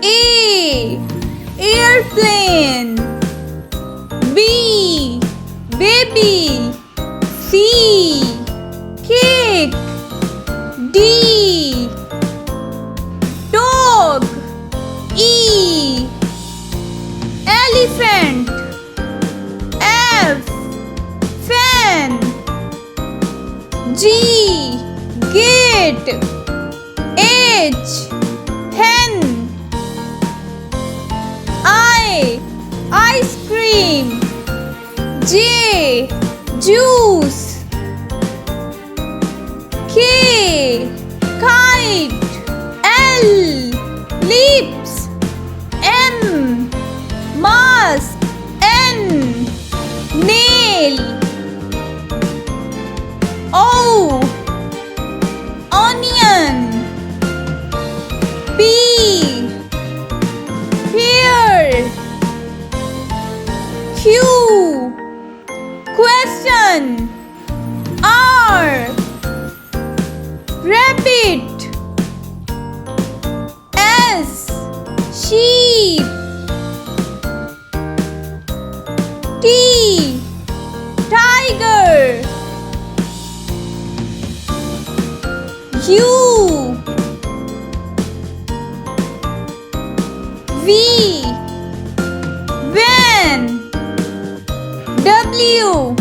A. Airplane. B. Baby. C. Cake. D. Dog. E. Elephant. F. Fan. G. Gate. H. Hen. I. Ice cream. J. Juice. K. Kite. L. Lips. M. Mask. N. Nail. O. Onion. P. Pear. Q. Question. R. Rabbit. S. Sheep. T. Tiger. U. V. Van. W.